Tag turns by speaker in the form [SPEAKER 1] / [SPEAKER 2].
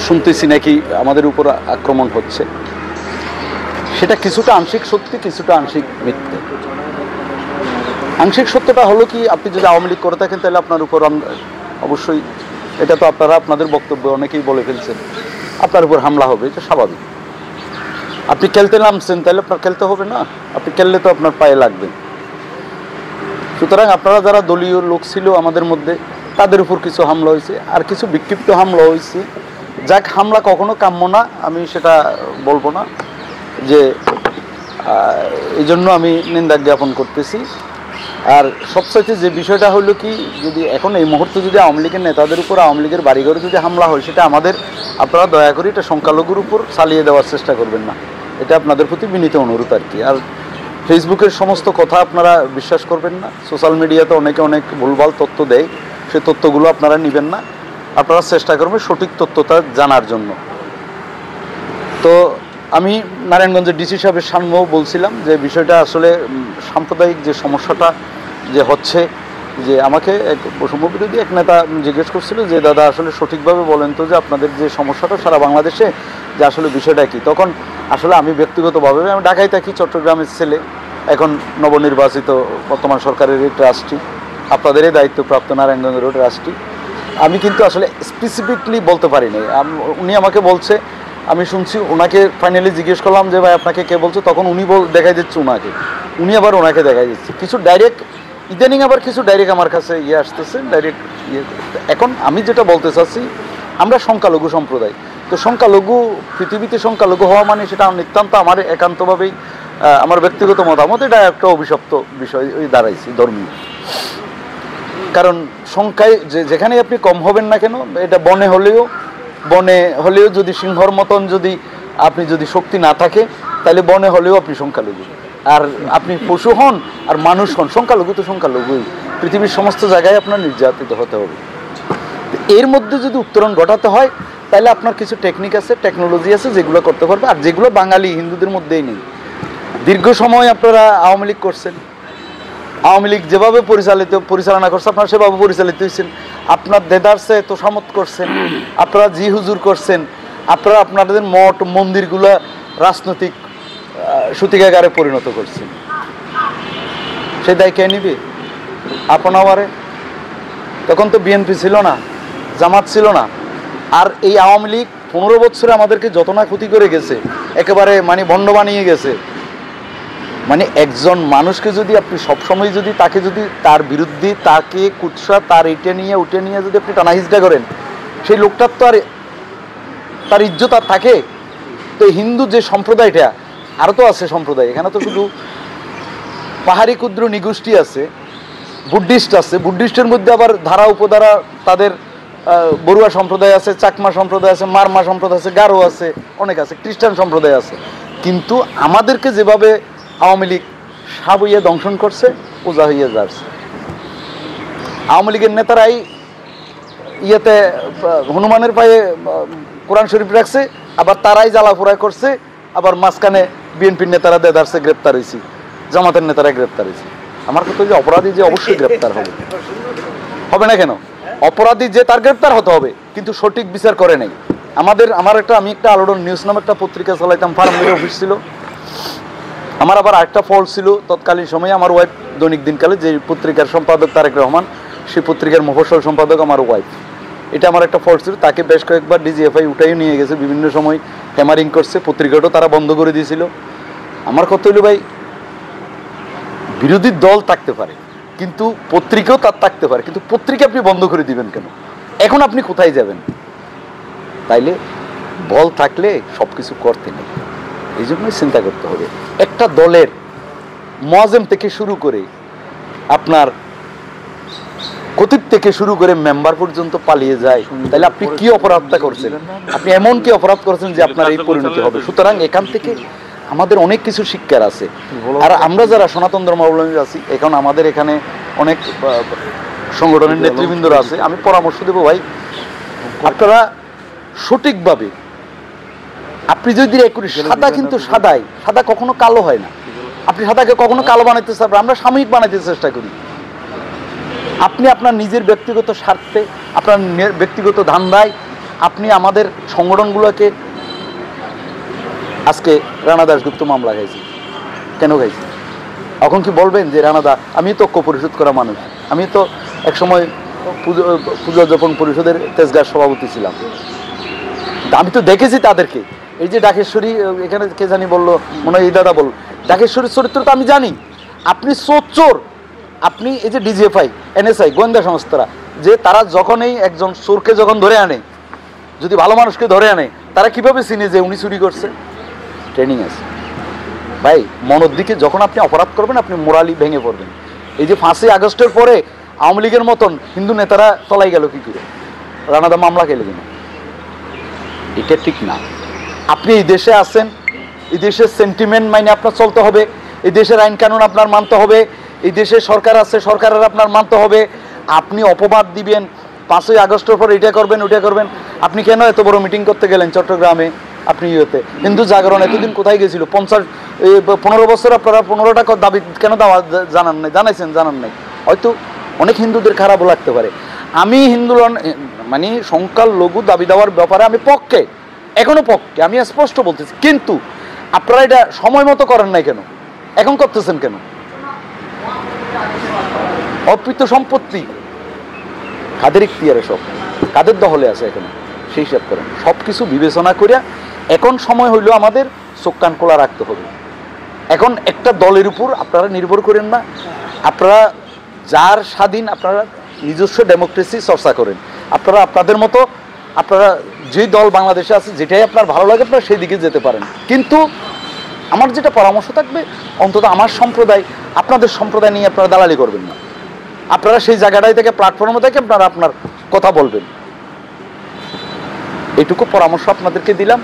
[SPEAKER 1] শুনতেছি নাকি আমাদের উপর আক্রমণ হচ্ছে, সেটা কিছুটা আংশিক সত্যি, কিছুটা আংশিক মিথ্যে। আংশিক সত্যটা হলো কি, আপনি যদি আওয়ামী লীগ করে থাকেন তাহলে আপনার উপর অবশ্যই, এটা তো আপনারা আপনাদের বক্তব্যে অনেকেই বলে ফেলছেন, আপনার উপর হামলা হবে, এটা স্বাভাবিক। আপনি খেলতে নামছেন তাহলে আপনার খেলতে হবে না, আপনি খেললে তো আপনার পায়ে লাগবে। সুতরাং আপনারা যারা দলীয় লোক ছিল আমাদের মধ্যে, তাদের উপর কিছু হামলা হয়েছে, আর কিছু বিক্ষিপ্ত হামলা হয়েছে। যাক, হামলা কখনো কাম্য না, আমি সেটা বলবো না, যে এই জন্য আমি নিন্দা জ্ঞাপন করতেছি। আর সবচাইতে যে বিষয়টা হলো কি, যদি এখন এই মুহূর্তে যদি আওয়ামী লীগের নেতাদের উপর, আওয়ামী লীগের বাড়িঘরে যদি হামলা হয়, সেটা আমাদের, আপনারা দয়া করে এটা সংখ্যালঘুর উপর চালিয়ে দেওয়ার চেষ্টা করবেন না, এটা আপনাদের প্রতি বিনীত অনুরোধ আর কি। আর ফেসবুকের সমস্ত কথা আপনারা বিশ্বাস করবেন না, সোশ্যাল মিডিয়াতে অনেকে অনেক ভুলভাল তথ্য দেয়, সেই তথ্যগুলো আপনারা নেবেন না, আপনারা চেষ্টা করবেন সঠিক তথ্যটা জানার জন্য। তো আমি নারায়ণগঞ্জের ডিসি সাহেবের সামনেও বলছিলাম যে বিষয়টা আসলে সাম্প্রদায়িক যে সমস্যাটা যে হচ্ছে, যে আমাকে এক বৈষম্য বিরোধী এক নেতা জিজ্ঞেস করছিল যে দাদা আসলে সঠিকভাবে বলেন তো যে আপনাদের যে সমস্যাটা সারা বাংলাদেশে, যে আসলে বিষয়টা কি। তখন আসলে আমি ব্যক্তিগতভাবে, আমি ঢাকায় থাকি, চট্টগ্রামের ছেলে, এখন নবনির্বাচিত বর্তমান সরকারের এই ট্রাস্টি, আপনাদেরই দায়িত্বপ্রাপ্ত নারায়ণগঞ্জের ট্রাস্টি, আমি কিন্তু আসলে স্পেসিফিকলি বলতে পারি নাই। উনি আমাকে বলছে, আমি শুনছি, ওনাকে ফাইনালি জিজ্ঞেস করলাম যে ভাই আপনাকে কে বলছে, তখন উনি দেখাই দিচ্ছে ওনাকে, উনি আবার ওনাকে দেখাই দিচ্ছে কিছু ডাইরেক্ট, ইদানিং আবার কিছু ডাইরেক্ট আমার কাছে আসতেছে ডাইরেক্ট এখন আমি যেটা বলতে চাচ্ছি, আমরা সংখ্যালঘু সম্প্রদায়, তো সংখ্যালঘু, পৃথিবীতে সংখ্যালঘু হওয়া মানে সেটা নিতান্ত আমার একান্তভাবেই আমার ব্যক্তিগত মতামত, এটা একটা অভিশপ্ত বিষয় দাঁড়াইছি ধর্মীয়। কারণ সংখ্যায় যেখানে আপনি কম হবেন না কেন, এটা বনে হলেও যদি সিংহর মতন যদি আপনি যদি শক্তি না থাকে, তাহলে বনে হলেও আপনি সংখ্যালঘু। আর আপনি পশু হন আর মানুষ হন, সংখ্যালঘু তো সংখ্যালঘুই, পৃথিবীর সমস্ত জায়গায় আপনার নির্যাতিত হতে হবে। এর মধ্যে যদি উত্তরণ ঘটাতে হয়, তাহলে আপনার কিছু টেকনিক আছে, টেকনোলজি আছে, যেগুলো করতে পারবে, আর যেগুলো বাঙালি হিন্দুদের মধ্যেই নেই। দীর্ঘ সময় আপনারা আওয়ামী লীগ করছেন, আওয়ামী লীগ যেভাবে পরিচালনা করছে, আপনারা সেভাবে পরিচালিত হয়েছেন, আপনার দেদারসে তোষামত করছেন, আপনারা জি হুজুর করছেন, আপনারা আপনাদের মঠ মন্দিরগুলো রাজনৈতিক সূতিকাগারে পরিণত করছেন। সেই দায় কে নিবে? আপনারে তখন তো বিএনপি ছিল না, জামাত ছিল না, আর এই আওয়ামী লীগ 15 বছরে আমাদেরকে যত না ক্ষতি করে গেছে, একেবারে মানে ভণ্ড বানিয়ে গেছে। মানে একজন মানুষকে যদি আপনি সবসময় যদি তাকে যদি তার বিরুদ্ধে তাকে কুৎসা তার উঠে নিয়ে যদি আপনি টানাহিজড়া করেন, সেই লোকটার তো আর তার ইজ্জত আর থাকে। তো হিন্দু যে সম্প্রদায়টা, আরও তো আছে সম্প্রদায়, এখানে তো শুধু পাহাড়ি ক্ষুদ্র নিগোষ্ঠী আছে, বুদ্ধিস্ট আছে, বুদ্ধিস্টের মধ্যে আবার ধারা উপধারা, তাদের বড়ুয়া সম্প্রদায় আছে, চাকমা সম্প্রদায় আছে, মারমা সম্প্রদায় আছে, গারো আছে, অনেক আছে, খ্রিস্টান সম্প্রদায় আছে। কিন্তু আমাদেরকে যেভাবে আওয়ামী লীগ সাপ হইয়া দংশন করছে, পূজা হইয়া যাচ্ছে। আওয়ামী লীগের নেতারাই ইয়েতে হনুমানের পায়ে কোরআন শরীফ রাখছে, আবার তারাই জ্বালাপোড়া করছে, আবার মাঝখানে বিএনপির নেতারা দেদারসে গ্রেপ্তার হয়েছে, জামাতের নেতারা গ্রেপ্তার হয়েছে। আমার কথা যে অপরাধী যে অবশ্যই গ্রেপ্তার হবে না কেন? অপরাধী যে তার গ্রেপ্তার হতে হবে, কিন্তু সঠিক বিচার করে নাই। আমি একটা আলোড়ন নিউজ নামে একটা পত্রিকা চালাইতাম, ফার্মের অফিস ছিল আমার, আবার আরেকটা ফল ছিল তৎকালীন সময়ে আমার ওয়াইফ, দৈনিক দিনকালে যে পত্রিকার সম্পাদক তারেক রহমান, সেই পত্রিকার মফস্বল সম্পাদক আমার ওয়াইফ। এটা আমার একটা ফল ছিল, তাকে বেশ কয়েকবার ডিজিএফআই উঠাই নিয়ে গেছে, বিভিন্ন সময় হ্যামারিং করছে, পত্রিকাটাও তারা বন্ধ করে দিয়েছিল। আমার কথা হইল ভাই, বিরোধী দল থাকতে পারে কিন্তু পত্রিকাও তার থাকতে পারে, কিন্তু পত্রিকা আপনি বন্ধ করে দিবেন কেন? এখন আপনি কোথায় যাবেন? তাইলে বল থাকলে সব কিছু করতে নেই, এই জন্যই চিন্তা করতে হবে। একটা দলের মুয়াজ্জেম থেকে শুরু করে আপনার খতিব থেকে শুরু করে মেম্বার পর্যন্ত পালিয়ে যায়, তাহলে আপনি কি অপরাধটা করছেন? আপনি এমন কি অপরাধ করছেন যে আপনার এই পরিণতি হবে? সুতরাং এখান থেকে আমাদের অনেক কিছু শিক্ষার আছে। আর আমরা যারা সনাতন ধর্মাবলম্বী আছি, এখন আমাদের এখানে অনেক সংগঠনের নেতৃবৃন্দরা আছে, আমি পরামর্শ দেব ভাই, আপনারা সঠিকভাবে, আপনি যদি করি সাদা, কিন্তু সাদা কখনো কালো হয় না। আপনি সাদাকে কখনো কালো বানাইতে চান, আমরা সাময়িক বানাইতে চেষ্টা করি। আপনি আপনার নিজের ব্যক্তিগত স্বার্থে, আপনার ব্যক্তিগত ধান্দায় আপনি আমাদের সংগঠনগুলোকে আজকে রানা দাশগুপ্ত মামলা খাইছি, কেন খাইছি? এখন কি বলবেন যে রানাদা, আমি তো ঐক্য পরিশোধ করা মানুষ, আমি তো একসময় পূজা যাপন পরিষদের তেজগাঁর সভাপতি ছিলাম, আমি তো দেখেছি তাদেরকে। এই যে ডাকেশ্বরী, এখানে কে জানি বললো, মনে হয় এই দাদা বলল, ডাকেশ্বরীর চরিত্র তো আমি জানি। আপনি চোর, আপনি এই যে ডিজিএফআই, এনএসআই, গোয়েন্দা সংস্থারা, যে তারা যখনই একজন চোরকে যখন ধরে আনে, যদি ভালো মানুষকে ধরে আনে, তারা কিভাবে চিনে যে উনি চুরি করছে? ট্রেনিং আছে ভাই। মনের দিকে যখন আপনি অপরাধ করবেন, আপনি মোরালি ভেঙে পড়বেন। এই যে 5ই আগস্টের পরে আওয়ামী লীগের মতন হিন্দু নেতারা তলাই গেল কি করে? রানাদা মামলা খেলে কিনা? এটা ঠিক না। আপনি এই দেশে আছেন, এই দেশের সেন্টিমেন্ট মাইনে আপনার চলতে হবে, এই দেশের আইন কানুন আপনার মানতে হবে, এই দেশে সরকার আছে, সরকারের আপনার মানতে হবে। আপনি অপবাদ দিবেন 5ই আগস্টের পর এটা করবেন ওইটা করবেন। আপনি কেন এত বড় মিটিং করতে গেলেন চট্টগ্রামে? আপনি ইয়েতে হিন্দু জাগরণ এতদিন কোথায় গেছিল? 15 বছর আপনারা 15টা দাবি কেন জানান নাই? জানাইছেন, জানান নাই। হয়তো অনেক হিন্দুদের খারাপও লাগতে পারে। আমি হিন্দু মানে সংখ্যালঘু দাবি দেওয়ার ব্যাপারে আমি পক্ষে, এখনো পক্ষে, আমি স্পষ্ট বলতেছি। কিন্তু আপনারা এটা সময় মতো করেন নাই কেন? এখন করতেছেন কেন? অর্পিত সম্পত্তি কাদের ইখতিয়ারে, সব কাদের দখলে আছে এখানে, সেই হিসাব করেন। সব কিছু বিবেচনা করে এখন সময় হইল আমাদের চোখ কান খোলা রাখতে হবে। এখন একটা দলের উপর আপনারা নির্ভর করেন না, আপনারা যার স্বাধীন, আপনারা নিজস্ব ডেমোক্রেসি চর্চা করেন। আপনারা আপনাদের মতো, আপনারা যে দল বাংলাদেশে আছে, যেটাই আপনার ভালো লাগে আপনারা সেই দিকে যেতে পারেন। কিন্তু আমার যেটা পরামর্শ থাকবে, অন্তত আমার সম্প্রদায়, আপনাদের সম্প্রদায় নিয়ে আপনারা দালালি করবেন না। আপনারা সেই জায়গাটাই থেকে, প্ল্যাটফর্মে থেকে আপনারা আপনার কথা বলবেন। এইটুকু পরামর্শ আপনাদেরকে দিলাম।